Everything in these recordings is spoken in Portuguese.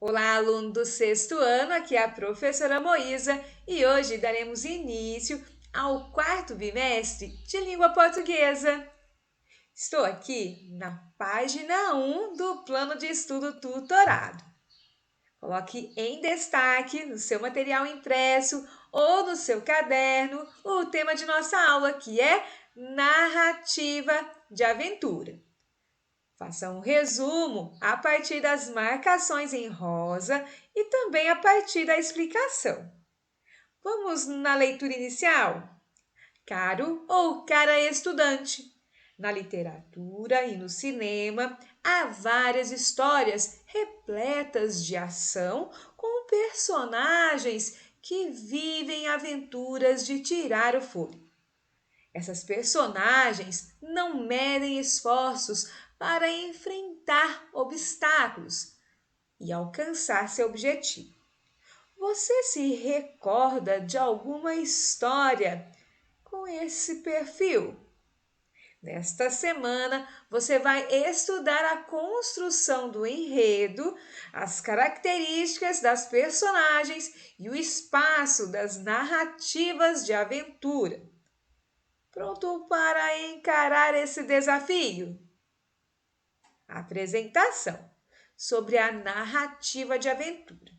Olá, aluno do sexto ano, aqui é a professora Moísa e hoje daremos início ao quarto bimestre de língua portuguesa. Estou aqui na página 1 do plano de estudo tutorado. Coloque em destaque no seu material impresso ou no seu caderno o tema de nossa aula, que é narrativa de aventura. Faça um resumo a partir das marcações em rosa e também a partir da explicação. Vamos na leitura inicial? Caro ou cara estudante. Na literatura e no cinema, há várias histórias repletas de ação com personagens que vivem aventuras de tirar o fôlego. Essas personagens não medem esforços para enfrentar obstáculos e alcançar seu objetivo. Você se recorda de alguma história com esse perfil? Nesta semana, você vai estudar a construção do enredo, as características das personagens e o espaço das narrativas de aventura. Pronto para encarar esse desafio? Apresentação sobre a narrativa de aventura.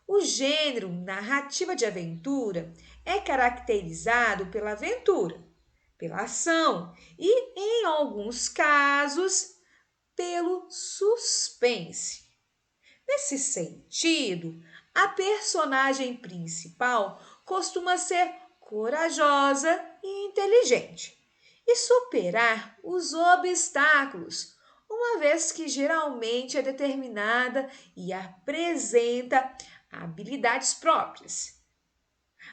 O gênero narrativa de aventura é caracterizado pela aventura, pela ação e, em alguns casos, pelo suspense. Nesse sentido, a personagem principal costuma ser corajosa e inteligente e superar os obstáculos, uma vez que geralmente é determinada e apresenta habilidades próprias.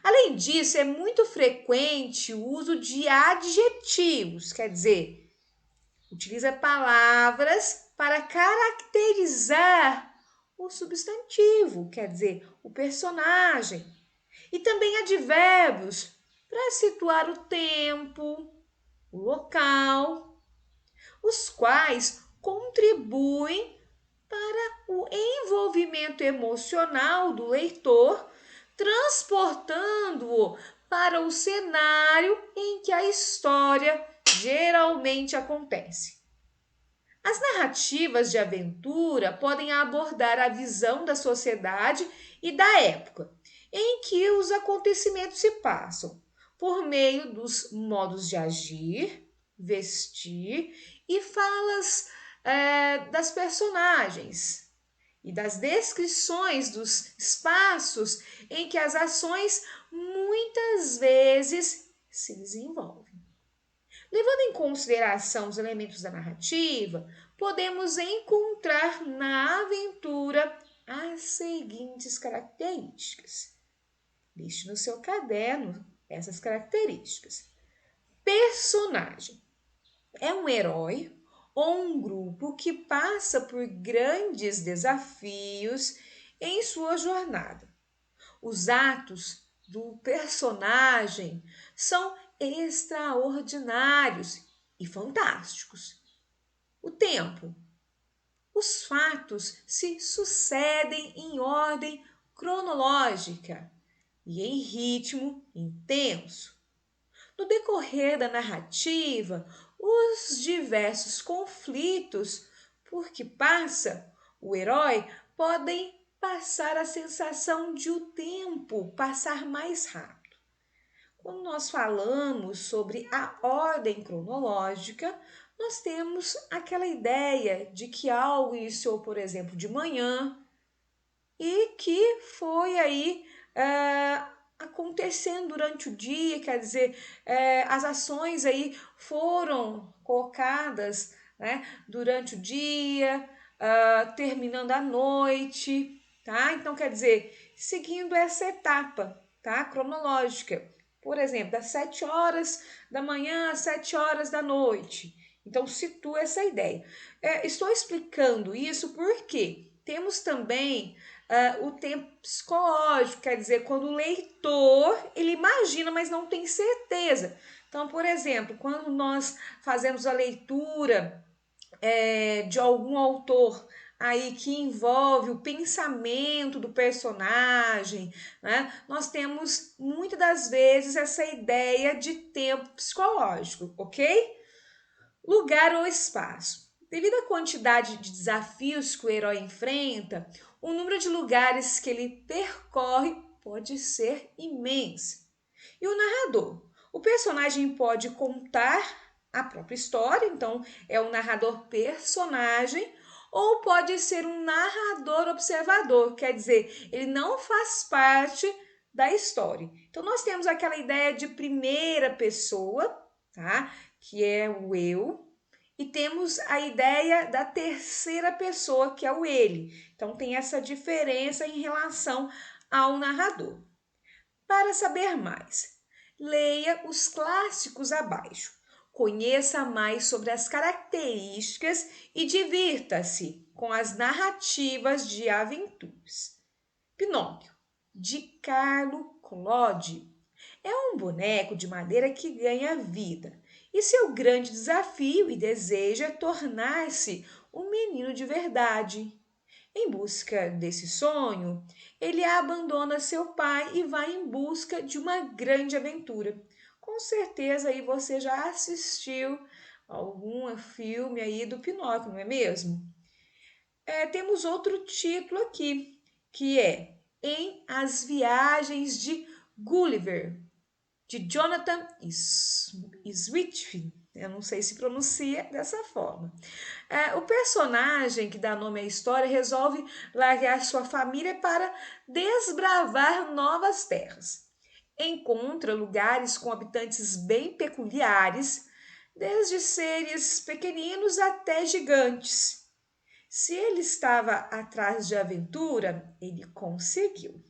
Além disso, é muito frequente o uso de adjetivos, quer dizer, utiliza palavras para caracterizar o substantivo, quer dizer, o personagem. E também advérbios para situar o tempo, o local, os quais contribuem para o envolvimento emocional do leitor, transportando-o para o cenário em que a história geralmente acontece. As narrativas de aventura podem abordar a visão da sociedade e da época em que os acontecimentos se passam, por meio dos modos de agir, vestir e falas das personagens e das descrições dos espaços em que as ações muitas vezes se desenvolvem. Levando em consideração os elementos da narrativa, podemos encontrar na aventura as seguintes características. Liste no seu caderno essas características. Personagem é um herói ou um grupo que passa por grandes desafios em sua jornada. Os atos do personagem são extraordinários e fantásticos. O tempo. Os fatos se sucedem em ordem cronológica e em ritmo intenso. No decorrer da narrativa, os diversos conflitos por que passa o herói podem passar a sensação de o tempo passar mais rápido. Quando nós falamos sobre a ordem cronológica, nós temos aquela ideia de que algo iniciou, por exemplo, de manhã e que foi aí acontecendo durante o dia, quer dizer, as ações aí foram colocadas, né, durante o dia, terminando à noite, tá? Então, quer dizer, seguindo essa etapa, tá, cronológica. Por exemplo, das 7 horas da manhã às 7 horas da noite. Então, situa essa ideia. Estou explicando isso porque temos também o tempo psicológico, quer dizer, quando o leitor, ele imagina, mas não tem certeza. Então, por exemplo, quando nós fazemos a leitura de algum autor aí que envolve o pensamento do personagem, né? Nós temos muitas das vezes essa ideia de tempo psicológico, ok? Lugar ou espaço. Devido à quantidade de desafios que o herói enfrenta, o número de lugares que ele percorre pode ser imenso. E o narrador? O personagem pode contar a própria história, então é um narrador personagem, ou pode ser um narrador observador, quer dizer, ele não faz parte da história. Então nós temos aquela ideia de primeira pessoa, tá? Que é o eu, e temos a ideia da terceira pessoa, que é o ele. Então tem essa diferença em relação ao narrador. Para saber mais, leia os clássicos abaixo. Conheça mais sobre as características e divirta-se com as narrativas de aventuras. Pinóquio, de Carlo Collodi. É um boneco de madeira que ganha vida, e seu grande desafio e desejo é tornar-se um menino de verdade. Em busca desse sonho, ele abandona seu pai e vai em busca de uma grande aventura. Com certeza aí você já assistiu algum filme aí do Pinóquio, não é mesmo? Temos outro título aqui, que é Em As Viagens de Gulliver, de Jonathan Swift. Eu não sei se pronuncia dessa forma. O personagem que dá nome à história resolve largar sua família para desbravar novas terras. Encontra lugares com habitantes bem peculiares, desde seres pequeninos até gigantes. Se ele estava atrás de aventura, ele conseguiu.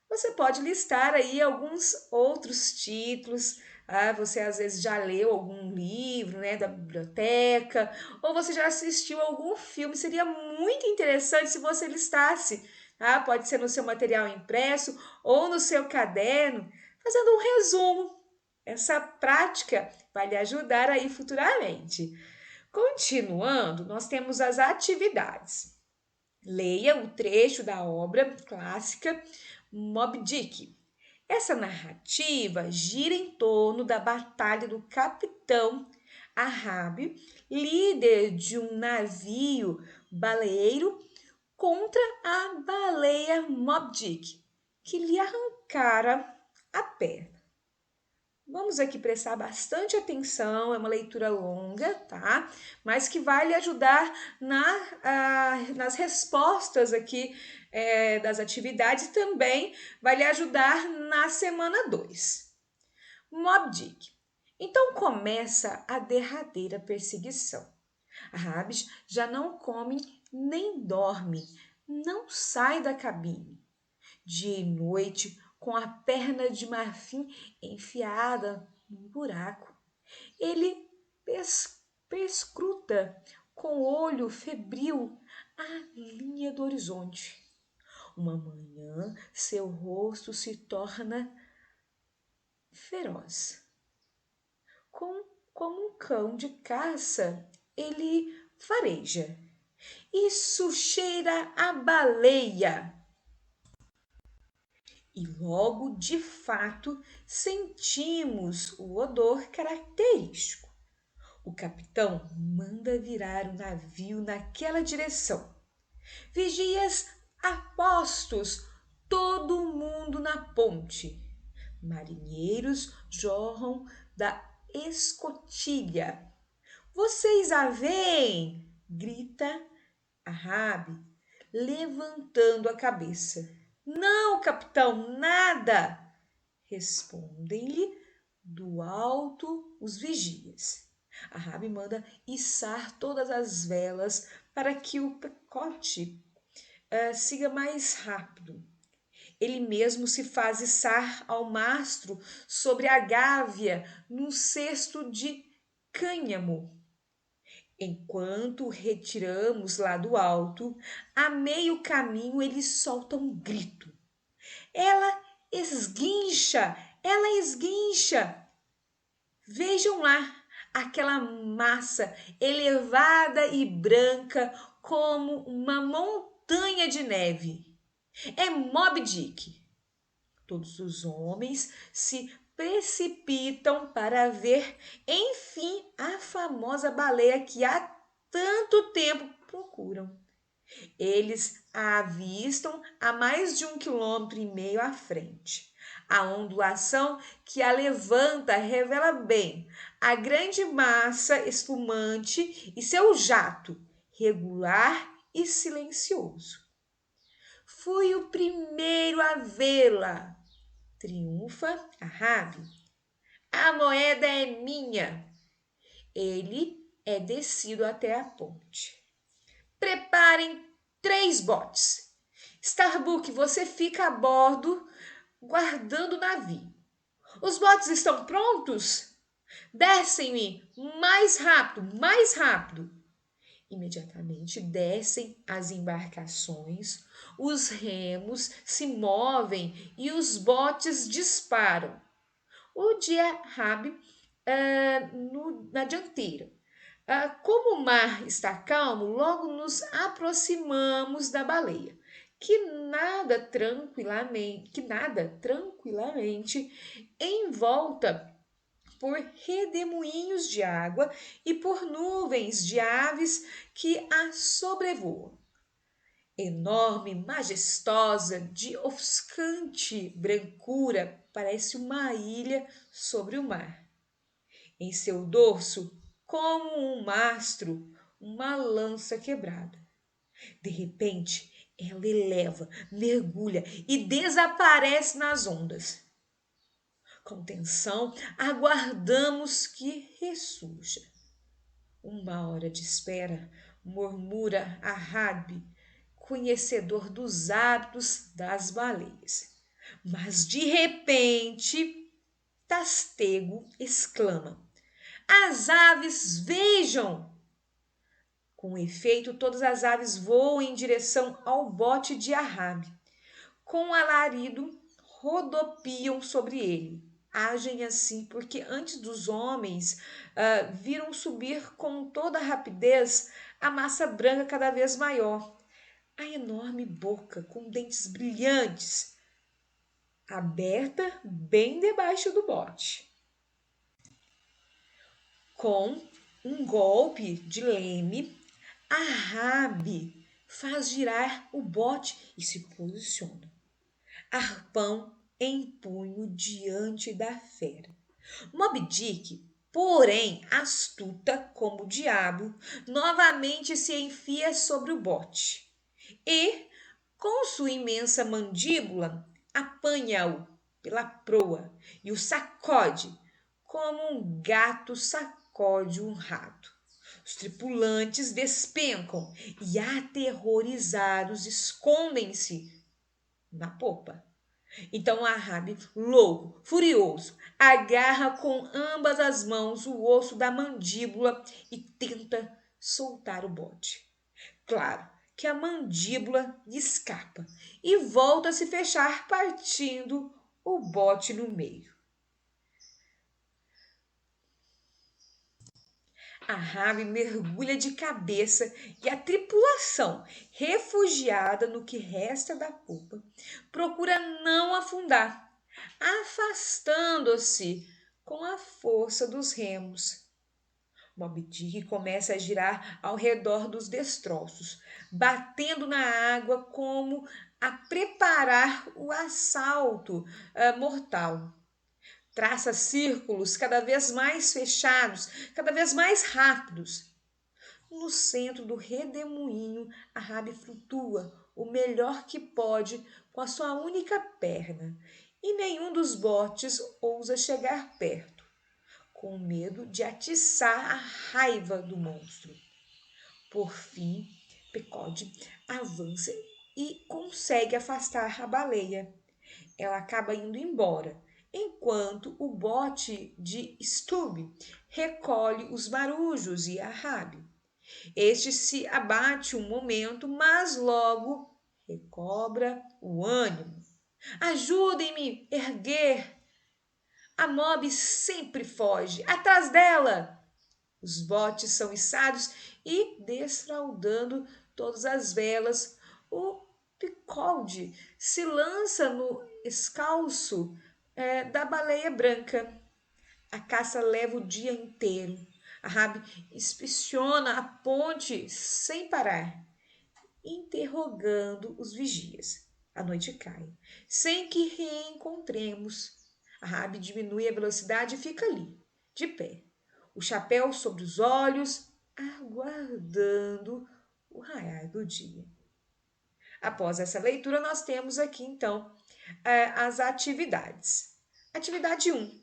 Você pode listar aí alguns outros títulos. Você às vezes já leu algum livro, né, da biblioteca, ou você já assistiu algum filme. Seria muito interessante se você listasse. Pode ser no seu material impresso ou no seu caderno, fazendo um resumo. Essa prática vai lhe ajudar aí futuramente. Continuando, nós temos as atividades. Leia o trecho da obra clássica Moby Dick. Essa narrativa gira em torno da batalha do capitão Ahab, líder de um navio baleeiro, contra a baleia Moby Dick, que lhe arrancara a perna. Vamos aqui prestar bastante atenção, é uma leitura longa, tá? Mas que vai lhe ajudar nas respostas aqui das atividades e também vai lhe ajudar na semana 2. Moby Dick. Então começa a derradeira perseguição. A Rabis já não come nem dorme, não sai da cabine. Dia e noite, com a perna de marfim enfiada num buraco. Ele perscruta com o olho febril a linha do horizonte. Uma manhã, seu rosto se torna feroz. Como um cão de caça, ele fareja. Isso cheira a baleia! E logo, de fato, sentimos o odor característico. O capitão manda virar o navio naquela direção. Vigias apostos, todo mundo na ponte. Marinheiros jorram da escotilha. Vocês a veem? Grita Ahab, levantando a cabeça. Não, capitão, nada! Respondem-lhe do alto os vigias. Ahab manda içar todas as velas para que o pacote siga mais rápido. Ele mesmo se faz içar ao mastro sobre a gávea num cesto de cânhamo. Enquanto retiramos lá do alto, a meio caminho ele solta um grito. Ela esguincha, ela esguincha. Vejam lá, aquela massa elevada e branca como uma montanha de neve. É Moby Dick. Todos os homens se precipitam para ver, enfim, a famosa baleia que há tanto tempo procuram. Eles a avistam a mais de 1,5 km à frente. A ondulação que a levanta revela bem a grande massa espumante e seu jato, regular e silencioso. Fui o primeiro a vê-la, triunfa a Rabi. A moeda é minha. Ele é descido até a ponte. Preparem 3 botes. Starbuck, você fica a bordo guardando o navio. Os botes estão prontos? Descem-me mais rápido, mais rápido. Imediatamente descem as embarcações, os remos se movem e os botes disparam. O Diab na dianteira. Como o mar está calmo, logo nos aproximamos da baleia, que nada tranquilamente em volta por redemoinhos de água e por nuvens de aves que a sobrevoam. Enorme, majestosa, de ofuscante brancura, parece uma ilha sobre o mar. Em seu dorso, como um mastro, uma lança quebrada. De repente, ela eleva, mergulha e desaparece nas ondas. Com tensão, aguardamos que ressurja. 1 hora de espera, murmura a Rabi, conhecedor dos hábitos das baleias. Mas de repente, Tastego exclama: as aves, vejam! Com efeito, todas as aves voam em direção ao bote de Ahab. Com alarido, rodopiam sobre ele. Agem assim porque antes dos homens viram subir com toda a rapidez a massa branca cada vez maior. A enorme boca com dentes brilhantes, aberta bem debaixo do bote. Com um golpe de leme, a Rabi faz girar o bote e se posiciona. Arpão em punho diante da fera. Moby Dick, porém astuta como o diabo, novamente se enfia sobre o bote e, com sua imensa mandíbula, apanha-o pela proa e o sacode como um gato sacode um rato. Os tripulantes despencam e, aterrorizados, escondem-se na popa. Então Ahab, louco, furioso, agarra com ambas as mãos o osso da mandíbula e tenta soltar o bote. Claro que a mandíbula lhe escapa e volta a se fechar, partindo o bote no meio. Ahab mergulha de cabeça e a tripulação, refugiada no que resta da popa, procura não afundar, afastando-se com a força dos remos. Moby Dick começa a girar ao redor dos destroços, batendo na água como a preparar o assalto mortal. Traça círculos cada vez mais fechados, cada vez mais rápidos. No centro do redemoinho, a Rabi flutua o melhor que pode com a sua única perna, e nenhum dos botes ousa chegar perto, com medo de atiçar a raiva do monstro. Por fim, Pecode avança e consegue afastar a baleia. Ela acaba indo embora, enquanto o bote de Stubb recolhe os marujos e a Rabi. Este se abate um momento, mas logo recobra o ânimo. Ajudem-me a erguer! A Moby sempre foge. Atrás dela! Os botes são içados e desfraldando todas as velas. O Picolde se lança no escalço da baleia branca. A caça leva o dia inteiro. A Rabi inspeciona a ponte sem parar, interrogando os vigias. A noite cai, sem que reencontremos. A Rabi diminui a velocidade e fica ali, de pé, o chapéu sobre os olhos, aguardando o raiar do dia. Após essa leitura, nós temos aqui então as atividades. Atividade 1.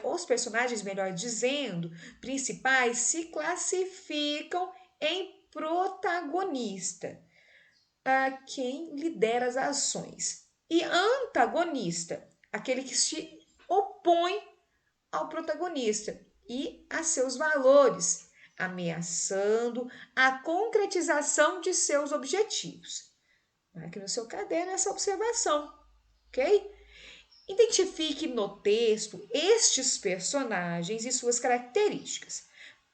Os personagens, melhor dizendo, principais se classificam em protagonista, quem lidera as ações, e antagonista, aquele que se opõe ao protagonista e a seus valores, ameaçando a concretização de seus objetivos. Marque no seu caderno essa observação, ok? Identifique no texto estes personagens e suas características.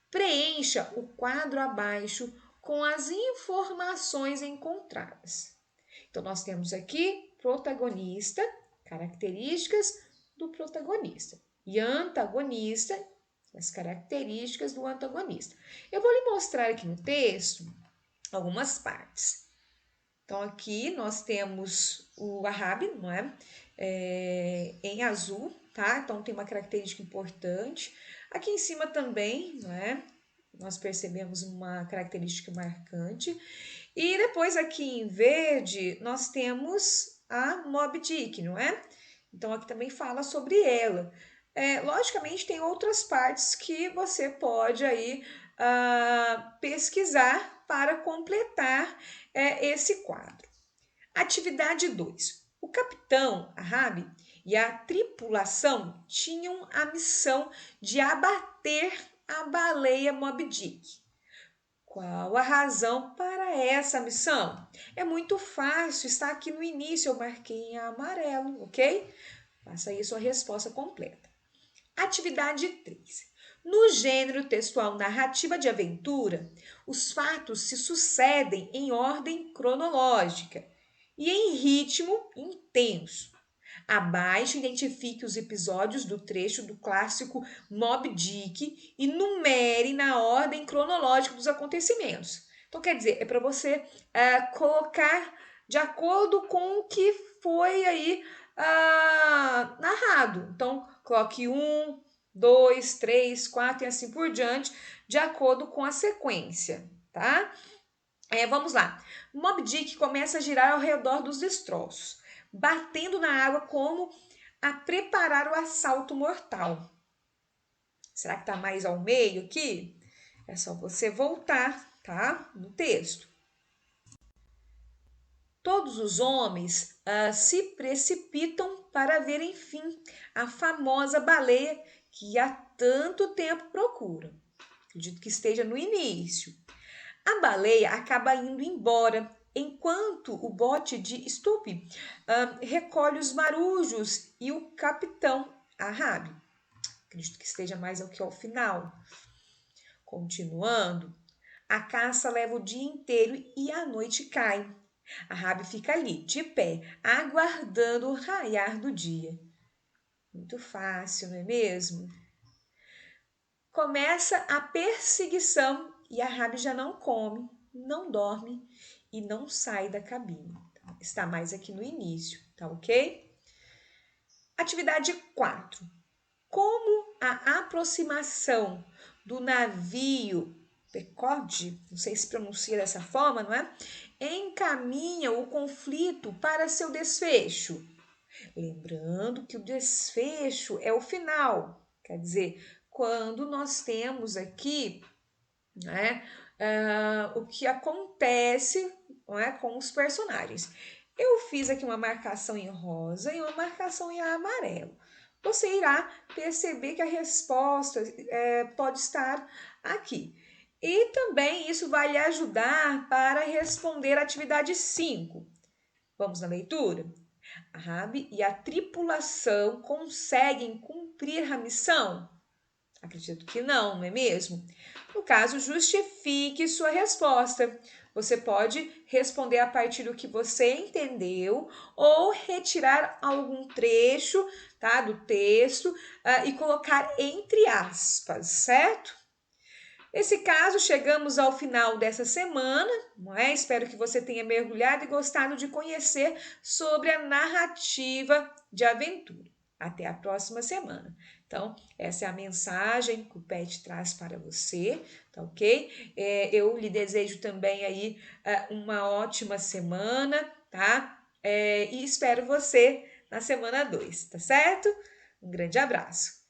Preencha o quadro abaixo com as informações encontradas. Então, nós temos aqui protagonista, características do protagonista, e antagonista, as características do antagonista. Eu vou lhe mostrar aqui no texto algumas partes. Então, aqui nós temos o Ahab, não é? Em azul, tá? Então, tem uma característica importante. Aqui em cima também, não é? Nós percebemos uma característica marcante. E depois aqui em verde, nós temos a Moby Dick, não é? Então, aqui também fala sobre ela. Logicamente, tem outras partes que você pode aí pesquisar para completar esse quadro. Atividade 2. O capitão Ahab e a tripulação tinham a missão de abater a baleia Moby Dick. Qual a razão para essa missão? É muito fácil, está aqui no início, eu marquei em amarelo, ok? Faça aí a sua resposta completa. Atividade 3. No gênero textual narrativa de aventura, os fatos se sucedem em ordem cronológica e em ritmo intenso. Abaixo, identifique os episódios do trecho do clássico Moby Dick e numere na ordem cronológica dos acontecimentos. Então, quer dizer, é para você colocar de acordo com o que foi aí narrado. Então, coloque 1, 2, 3, 4 e assim por diante, de acordo com a sequência, tá? Vamos lá. Moby Dick começa a girar ao redor dos destroços, batendo na água como a preparar o assalto mortal. Será que está mais ao meio aqui? É só você voltar, tá? No texto. Todos os homens se precipitam para ver, enfim, a famosa baleia que há tanto tempo procuram. Acredito que esteja no início. A baleia acaba indo embora, enquanto o bote de Stupe recolhe os marujos e o capitão Ahab. Acredito que esteja mais aqui ao final. Continuando, a caça leva o dia inteiro e a noite cai. Ahab fica ali, de pé, aguardando o raiar do dia. Muito fácil, não é mesmo? Começa a perseguição e Ahab já não come, não dorme e não sai da cabine. Então, está mais aqui no início, tá ok? Atividade 4. Como a aproximação do navio Pequod, não sei se pronuncia dessa forma, não é? Encaminha o conflito para seu desfecho. Lembrando que o desfecho é o final, quer dizer, quando nós temos aqui, né, o que acontece, não é, com os personagens. Eu fiz aqui uma marcação em rosa e uma marcação em amarelo. Você irá perceber que a resposta pode estar aqui. E também isso vai lhe ajudar para responder a atividade 5. Vamos na leitura? Ahab e a tripulação conseguem cumprir a missão? Acredito que não é mesmo? No caso, justifique sua resposta. Você pode responder a partir do que você entendeu ou retirar algum trecho, tá, do texto e colocar entre aspas, certo? Nesse caso, chegamos ao final dessa semana, não é? Espero que você tenha mergulhado e gostado de conhecer sobre a narrativa de aventura. Até a próxima semana. Então, essa é a mensagem que o PET traz para você, tá ok? Eu lhe desejo também aí uma ótima semana, tá? E espero você na semana 2, tá certo? Um grande abraço.